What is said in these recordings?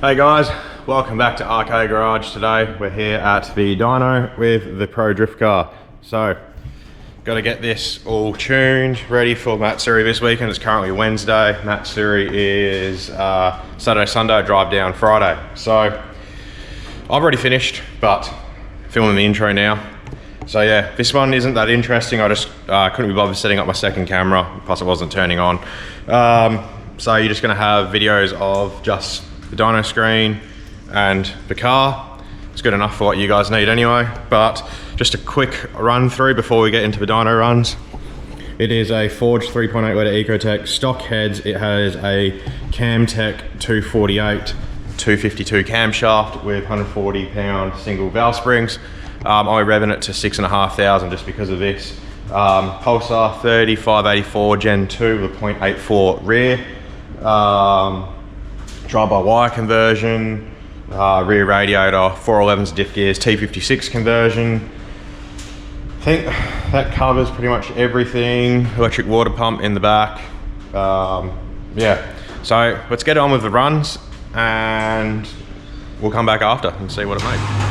Hey guys, welcome back to Arcade Garage. Today we're here at the Dyno with the Pro Drift car. So, got to get this all tuned, ready for Matsuri this weekend. It's currently Wednesday. Matsuri is Saturday, Sunday, drive down Friday. So, I've already finished, but filming the intro now. So yeah, this one isn't that interesting. I just couldn't be bothered setting up my second camera, plus it wasn't turning on. So you're just gonna have videos of just the dyno screen and the car. It's good enough for what you guys need anyway, but just a quick run through before we get into the dyno runs. It is a forged 3.8 litre Ecotec stock heads. It has a Camtech 248 252 camshaft with 140 pound single valve springs. I'm revving it to 6,500 just because of this. Pulsar 30 584 Gen 2 with a 0.84 rear. Drive-by-wire conversion, rear radiator, 411s diff gears, T56 conversion. I think that covers pretty much everything. Electric water pump in the back. Yeah, so let's get on with the runs and we'll come back after and see what it made.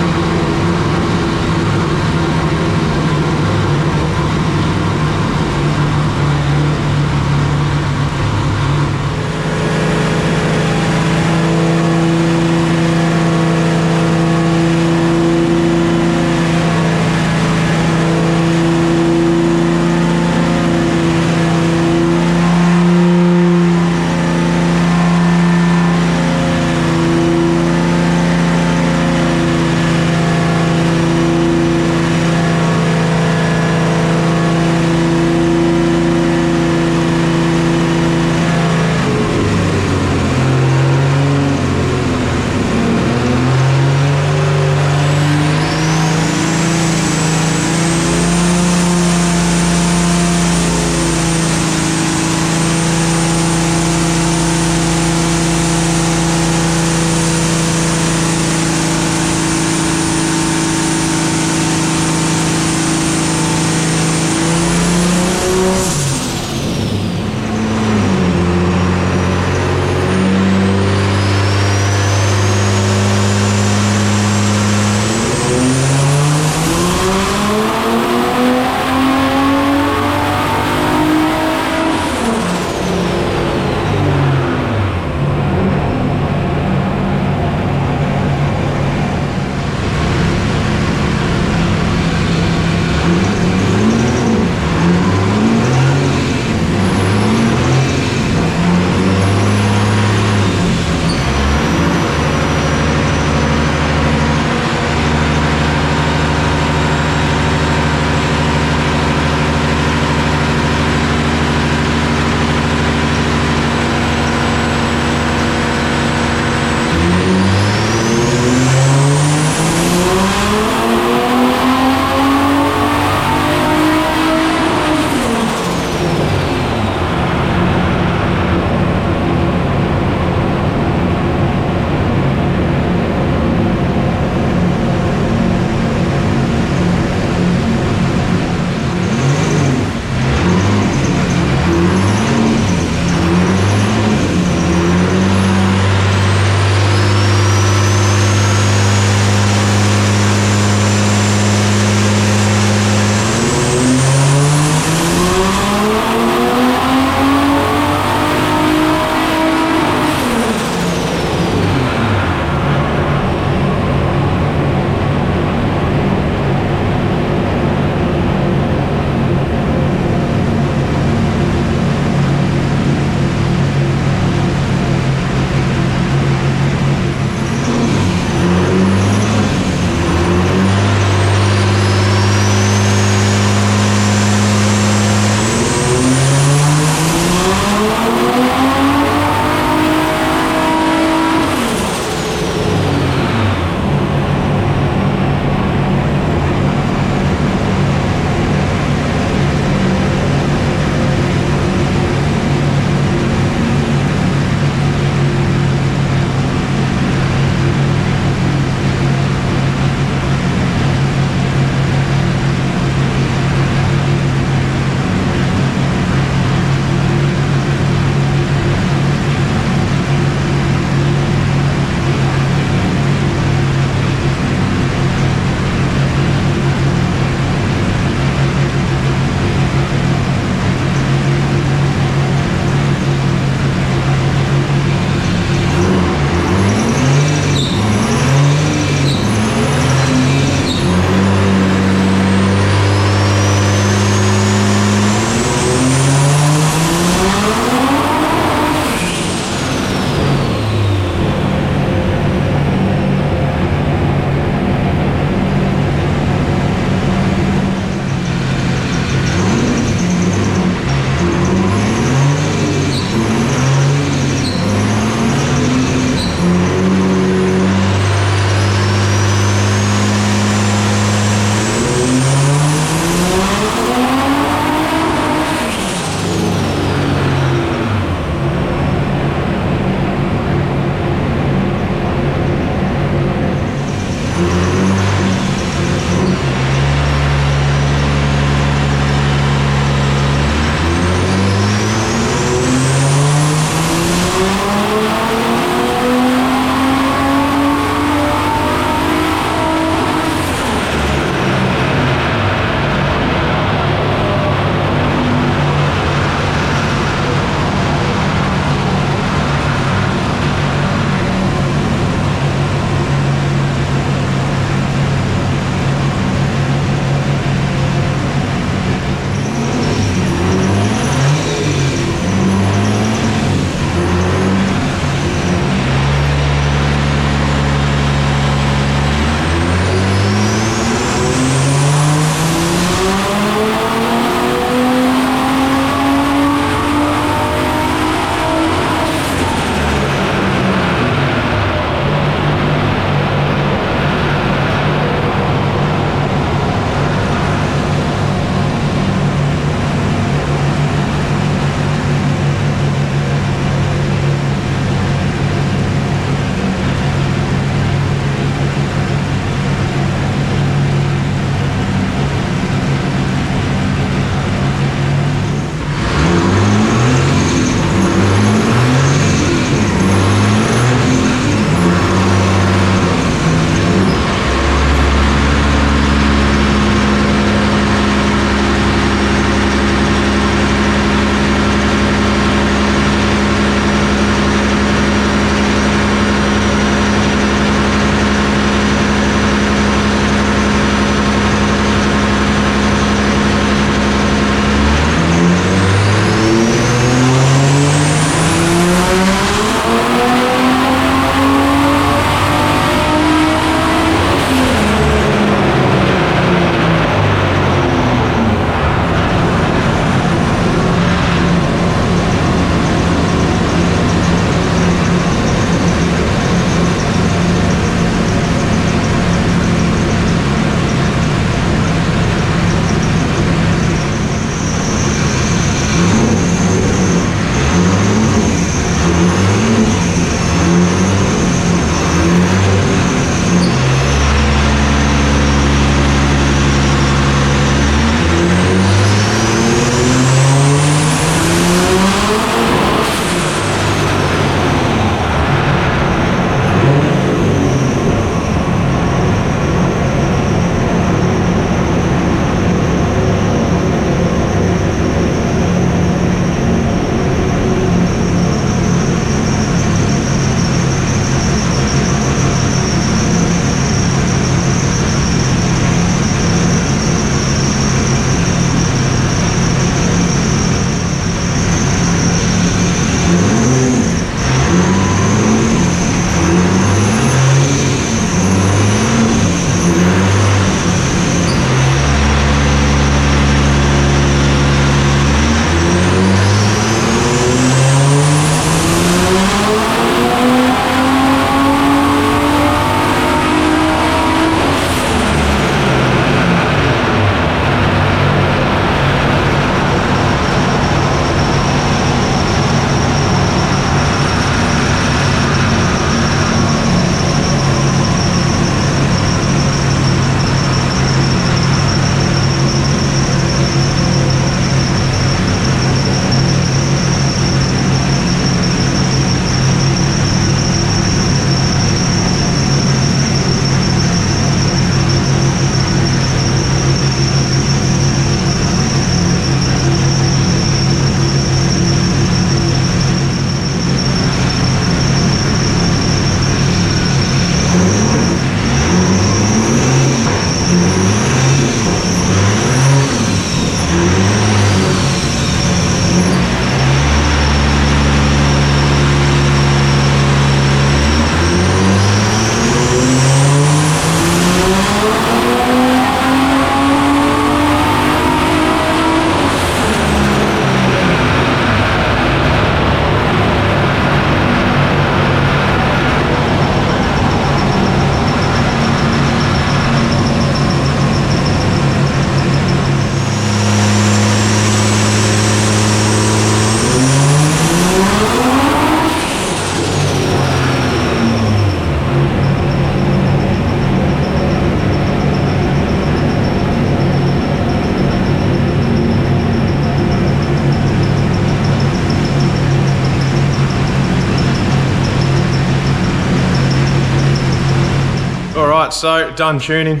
Right, so done tuning,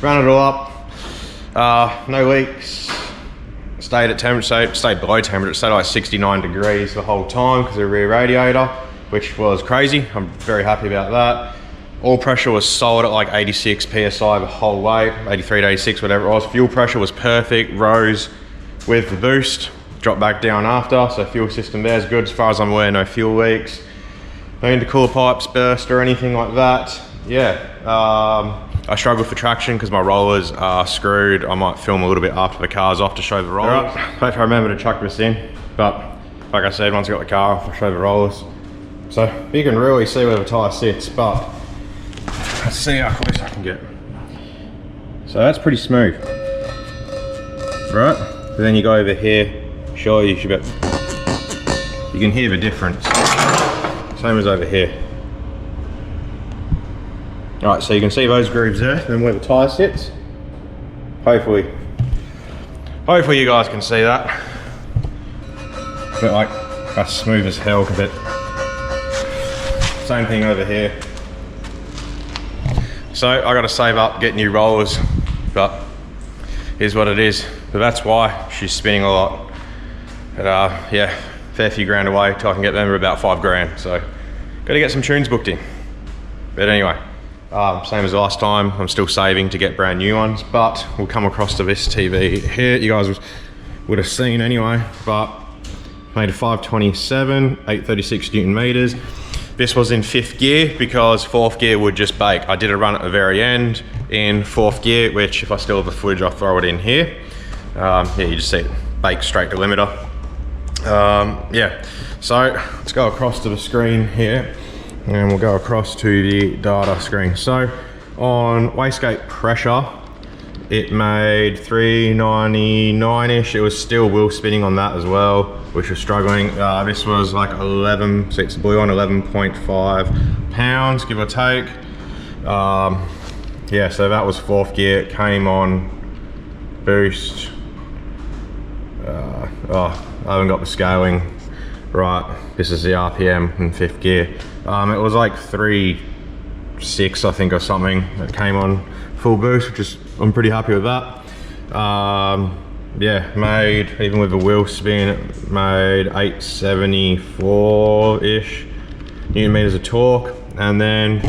ran it all up, no leaks, stayed at temperature, stayed below temperature, it stayed like 69 degrees the whole time because of the rear radiator, which was crazy. I'm very happy about that. Oil pressure was solid at like 86 PSI the whole way, 83 to 86, whatever it was. Fuel pressure was perfect, rose with the boost, dropped back down after, so fuel system there is good as far as I'm aware, no fuel leaks. No intercooler pipes burst or anything like that. Yeah, I struggle for traction because my rollers are screwed. I might film a little bit after the car's off to show the rollers. Right. Hope I remember to chuck this in, but like I said, once I got the car off, I'll show the rollers. So you can really see where the tyre sits, but let's see how close I can get. So that's pretty smooth, right? But then you go over here, sure you should be, you can hear the difference. Same as over here. Alright, so you can see those grooves there, and where the tyre sits. Hopefully you guys can see that. But like, that's smooth as hell, but same thing over here. So I gotta save up, get new rollers, but here's what it is. But that's why she's spinning a lot. But yeah, fair few grand away till I can get them for about 5 grand. So gotta get some tunes booked in. But anyway, same as last time, I'm still saving to get brand new ones, but we'll come across to this TV here. You guys would have seen anyway, but made a 527, 836 Newton meters. This was in 5th gear because 4th gear would just bake. I did a run at the very end in 4th gear, which if I still have the footage, I'll throw it in here. Yeah, you just see it bake straight to limiter. Yeah, so let's go across to the screen here and we'll go across to the data screen. So on wastegate pressure, it made 399-ish. It was still wheel spinning on that as well, which was struggling. This was like 11, so it's blue on 11.5 pounds, give or take. Yeah, so that was 4th gear. It came on boost. Oh, I haven't got the scaling right. This is the RPM in 5th gear. It was like 3.6, I think, or something. It came on full boost, which is, I'm pretty happy with that. Yeah, made, even with the wheel spin, it made 874-ish Newton meters of torque. And then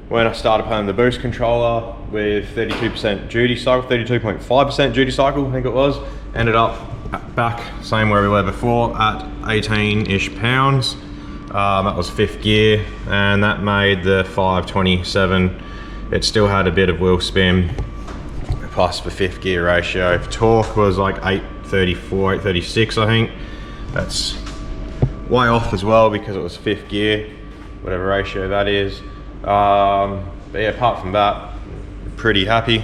when I started playing the boost controller with 32% duty cycle, 32.5% duty cycle, I think it was, ended up back same where we were before at 18-ish pounds. That was 5th gear, and that made the 527. It still had a bit of wheel spin, plus the 5th gear ratio. Torque was like 834, 836, I think. That's way off as well because it was 5th gear, whatever ratio that is. But yeah, apart from that, pretty happy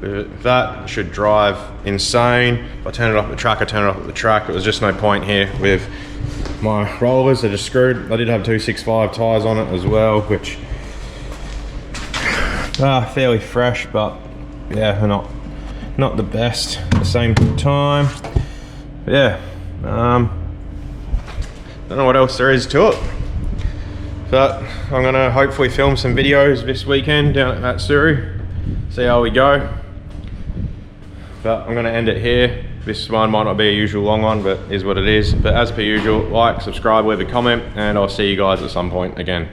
with that. It should drive insane. If I turn it off at the track, I turn it off at the track. It was just no point here with my rollers. They're just screwed. I did have 265 tyres on it as well, which are fairly fresh, but yeah, they're not the best at the same time. But yeah, don't know what else there is to it. But I'm gonna hopefully film some videos this weekend down at Matsuri, see how we go. But I'm gonna end it here. This one might not be a usual long one, but is what it is. But as per usual, like, subscribe, leave a comment, and I'll see you guys at some point again.